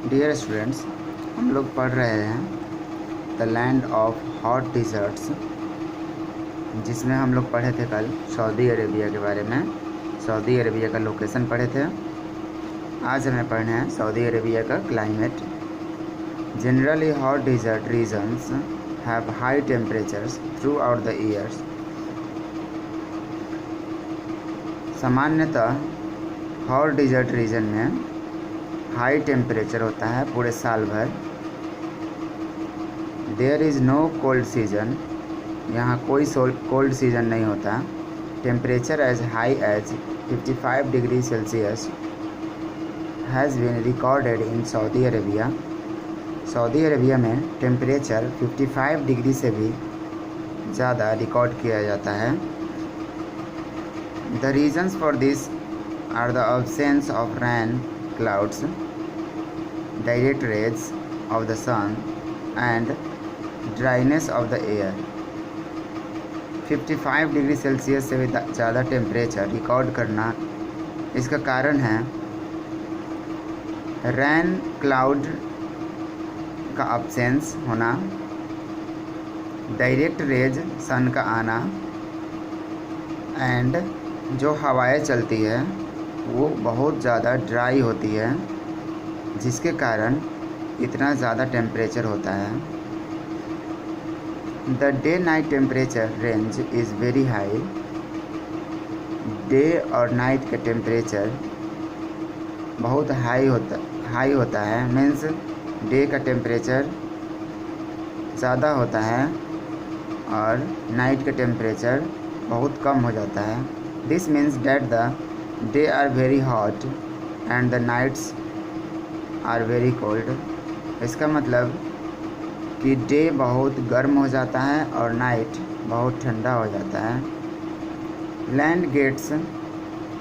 Dear students, हम लोग पढ़ रहे हैं the land of hot desserts, जिसमें हम लोग पढ़े थे कल सऊदी अरेबिया के बारे में। सऊदी अरेबिया का लोकेशन पढ़े थे। आज हमें पढ़ना है सऊदी अरेबिया का climate. Generally hot desert regions have high temperatures throughout the years. सामान्यतः हॉट डिज़र्ट रीजन में हाई टेम्परेचर होता है पूरे साल भर। There is no cold season, यहाँ कोई कोल्ड सीजन नहीं होता। Temperature as high as 55 degree Celsius has been recorded in Saudi Arabia. Saudi Arabia में टेम्परेचर 55 डिग्री से भी ज़्यादा रिकॉर्ड किया जाता है। The reasons for this are the absence of rain clouds, direct rays of the sun and dryness of the air। 55 degree Celsius से भी ज़्यादा टेम्परेचर रिकॉर्ड करना, इसका कारण है रैन क्लाउड का अब्सेंस होना, डायरेक्ट रेज सन का आना एंड जो हवाएं चलती है वो बहुत ज़्यादा ड्राई होती है, जिसके कारण इतना ज़्यादा टेम्परेचर होता है। The day night temperature range is very high. Day और नाइट का टेम्परेचर बहुत हाई होता है। मीन्स डे का टेम्परेचर ज़्यादा होता है और नाइट का टेम्परेचर बहुत कम हो जाता है। This means that the day are very hot and the nights are very cold. इसका मतलब कि डे बहुत गर्म हो जाता है और नाइट बहुत ठंडा हो जाता है। Land gets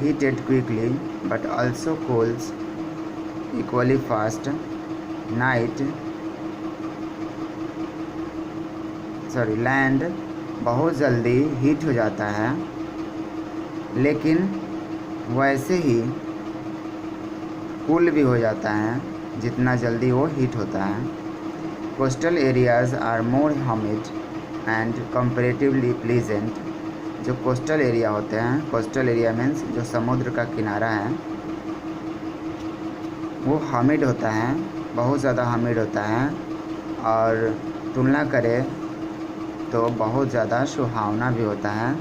heated quickly but also cools equally fast. Land बहुत जल्दी हीट हो जाता है, लेकिन वैसे ही कूल भी हो जाता है जितना जल्दी वो हीट होता है। Coastal areas are more humid and comparatively pleasant. जो कोस्टल एरिया होते हैं, कोस्टल एरिया मीन्स जो समुद्र का किनारा है, वो ह्यूमिड होता है, बहुत ज़्यादा ह्यूमिड होता है और तुलना करें तो बहुत ज़्यादा सुहावना भी होता है।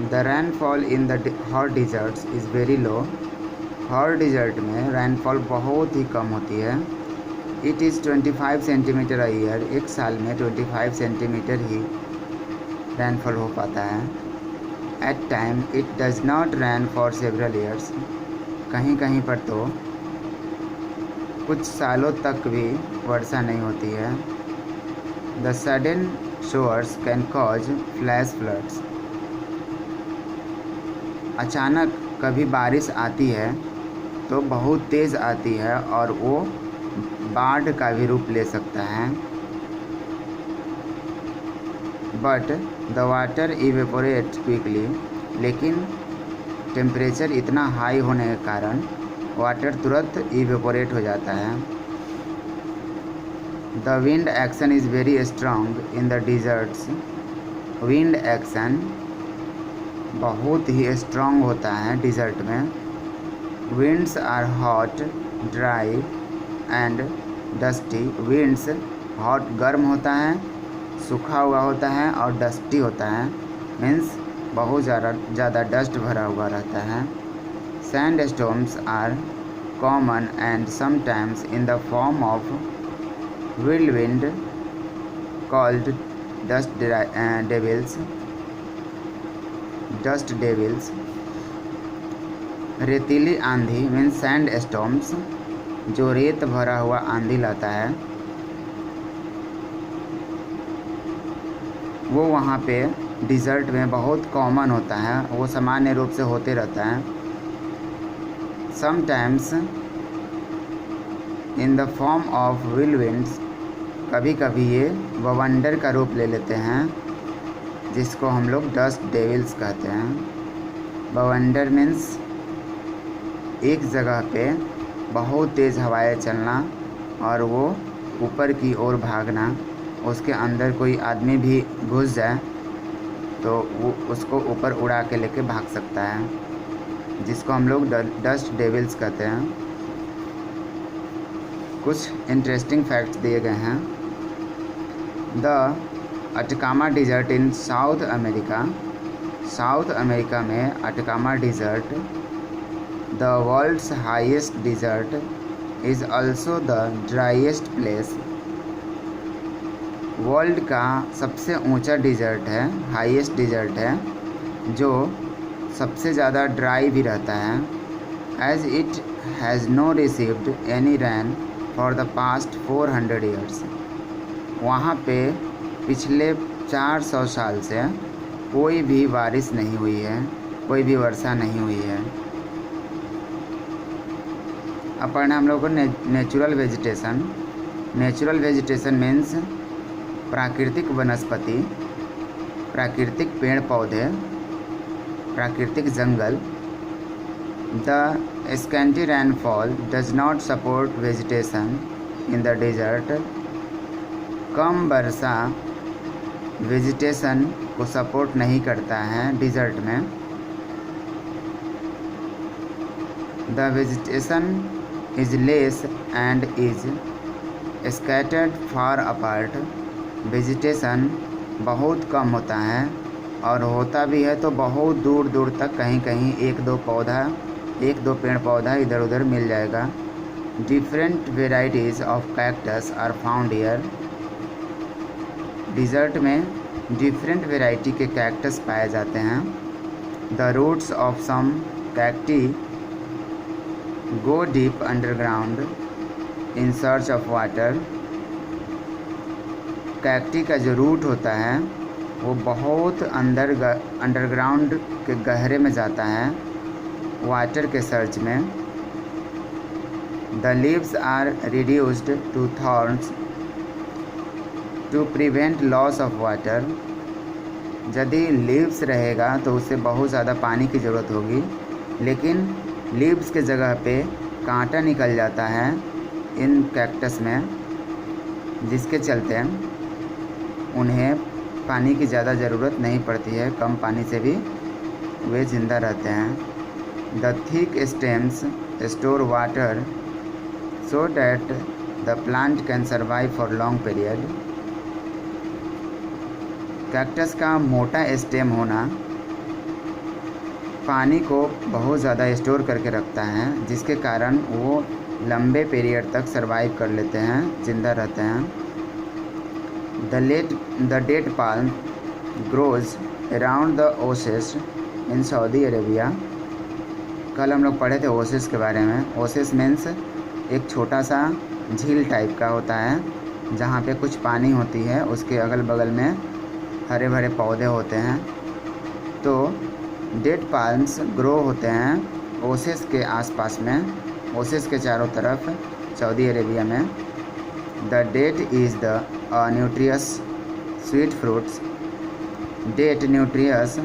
The rainfall in the hot deserts is very low. Hot desert में रेनफॉल बहुत ही कम होती है। It is 25 centimetre a year. एक साल में 25 सेंटीमीटर ही रेनफॉल हो पाता है। At time it does not rain for several years. कहीं कहीं पर तो कुछ सालों तक भी वर्षा नहीं होती है। The sudden showers can cause flash floods. अचानक कभी बारिश आती है तो बहुत तेज़ आती है और वो बाढ़ का भी रूप ले सकता है। But the water evaporate quickly. लेकिन टेम्परेचर इतना हाई होने के कारण वाटर तुरंत इवेपोरेट हो जाता है। The wind action is very strong in the deserts. Wind action बहुत ही स्ट्रॉन्ग होता है डिज़र्ट में। Winds are hot, dry and dusty. Winds hot गर्म होता है, सूखा हुआ होता है और डस्टी होता है, मीन्स बहुत ज़्यादा डस्ट भरा हुआ रहता है। Sand storms are common and sometimes in the form of whirlwind called dust devils। रेतीली आंधी मीन्स सैंड स्टॉर्म्स, जो रेत भरा हुआ आंधी लाता है, वो वहाँ पे डिज़र्ट में बहुत कॉमन होता है, वो सामान्य रूप से होते रहता है। Sometimes in the form of whirlwinds। कभी कभी ये बवंडर का रूप ले लेते हैं, जिसको हम लोग डस्ट डेविल्स कहते हैं। बवंडर मीन्स एक जगह पे बहुत तेज़ हवाएं चलना और वो ऊपर की ओर भागना, उसके अंदर कोई आदमी भी घुस जाए तो वो उसको ऊपर उड़ा के लेके भाग सकता है, जिसको हम लोग डस्ट डेविल्स कहते हैं। कुछ इंटरेस्टिंग फैक्ट्स दिए गए हैं। The Atacama desert in South America में Atacama desert, the world's highest desert, is also the driest place. World का सबसे ऊंचा डिज़र्ट है, हाईएस्ट डिज़र्ट है, जो सबसे ज़्यादा ड्राई भी रहता है। As it has no received any rain for the past 400 years. वहाँ पे पिछले 400 साल से कोई भी बारिश नहीं हुई है, कोई भी वर्षा नहीं हुई है। अब पढ़ना हम लोग को natural vegetation. Natural vegetation means प्राकृतिक वनस्पति, प्राकृतिक पेड़ पौधे, प्राकृतिक जंगल। The scanty rainfall does not support vegetation in the desert. कम वर्षा वेजिटेशन को सपोर्ट नहीं करता है डिज़र्ट में। The vegetation is less and is scattered far apart. Vegetation बहुत कम होता है और होता भी है तो बहुत दूर दूर तक, कहीं कहीं एक दो पेड़ पौधा इधर उधर मिल जाएगा। Different varieties of cactus are found here. Desert में डिफरेंट वेराइटी के कैक्टस पाए जाते हैं। The roots of some cacti go deep underground in search of water. Cacti का जो रूट होता है वो बहुत अंडरग्राउंड के गहरे में जाता है वाटर के सर्च में। The leaves are reduced to thorns to prevent loss of water. यदि लीव्स रहेगा तो उससे बहुत ज़्यादा पानी की ज़रूरत होगी, लेकिन लीव्स के जगह पे कांटा निकल जाता है इन कैक्टस में, जिसके चलते उन्हें पानी की ज़्यादा ज़रूरत नहीं पड़ती है, कम पानी से भी वे जिंदा रहते हैं। The thick stems store water so that the plant can survive for long period. Cactus का मोटा स्टेम होना पानी को बहुत ज़्यादा स्टोर करके रखता है, जिसके कारण वो लंबे पीरियड तक सर्वाइव कर लेते हैं, जिंदा रहते हैं। The date palm grows around the oasis in Saudi Arabia. कल हम लोग पढ़े थे ओसिस के बारे में। ओसिस मीन्स एक छोटा सा झील टाइप का होता है जहाँ पे कुछ पानी होती है, उसके अगल बगल में हरे भरे पौधे होते हैं। तो डेट पाल्म्स ग्रो होते हैं ओसिस के आसपास में, ओसिस के चारों तरफ सऊदी अरेबिया में। The date is the nutritious sweet fruits. Date nutritious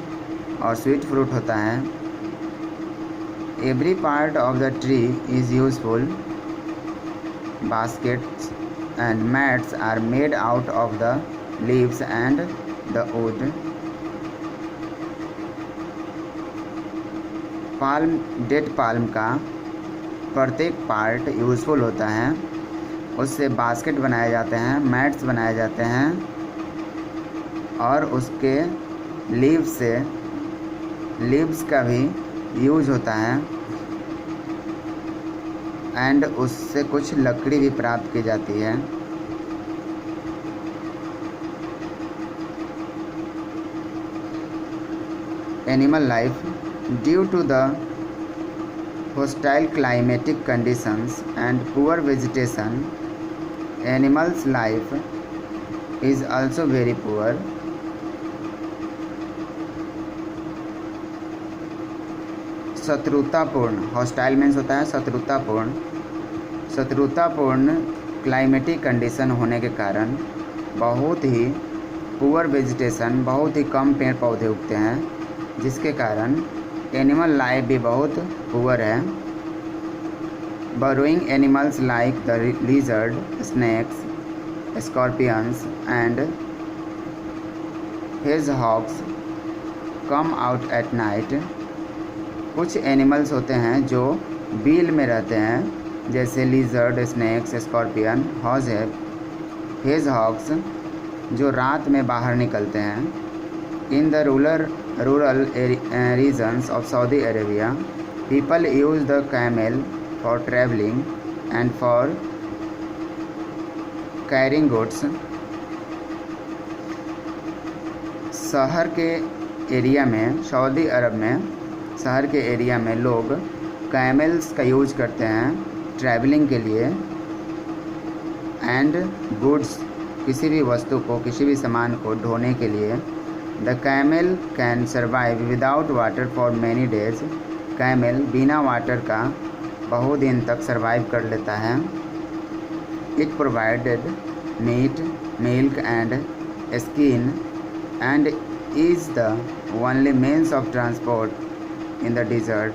और स्वीट फ्रूट होता है। Every part of the tree is useful. Baskets and mats are made out of the leaves and the wood. Date palm का प्रत्येक part useful होता है, उससे basket बनाए जाते हैं, मैट्स बनाए जाते हैं और उसके लीव्स का भी यूज़ होता है एंड उससे कुछ लकड़ी भी प्राप्त की जाती है। Animal life. Due to the hostile climatic conditions and poor vegetation, animals' life is also very poor. शत्रुतापूर्ण, हॉस्टाइल मीन्स होता है शत्रुतापूर्ण। शत्रुतापूर्ण क्लाइमेटिक कंडीशन होने के कारण बहुत ही पुअर वेजिटेशन, बहुत ही कम पेड़ पौधे उगते हैं, जिसके कारण एनिमल लाइफ भी बहुत पुअर है। burrowing animals like the lizard, snakes, scorpions and hedgehogs come out at night. कुछ एनिमल्स होते हैं जो बिल में रहते हैं, जैसे लिजर्ड, स्नेक्स, स्कॉर्पियन, हेजहॉग्स, जो रात में बाहर निकलते हैं। In the rural regions of Saudi Arabia, people use the camel for travelling and for carrying goods. शहर के एरिया में, सऊदी अरब में शहर के एरिया में लोग कैमल्स का यूज करते हैं ट्रैवलिंग के लिए, एंड गुड्स, किसी भी वस्तु को, किसी भी सामान को ढोने के लिए। The camel can survive without water for many days. Camel बिना वाटर का बहुत दिन तक सर्वाइव कर लेता है। It provided meat, milk and skin and is the only means of transport in the desert.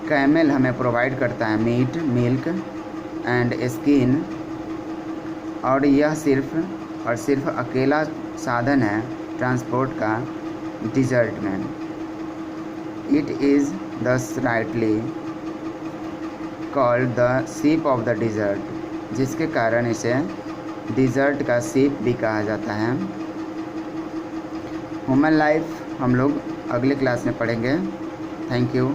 Camel हमें प्रोवाइड करता है मीट, मिल्क एंड स्किन, और यह सिर्फ और सिर्फ अकेला साधन है ट्रांसपोर्ट का डिज़र्ट में। It is thus rightly called the ship of the desert, जिसके कारण इसे डिज़र्ट का शिप भी कहा जाता है। ह्यूमन लाइफ हम लोग अगले क्लास में पढ़ेंगे। Thank you.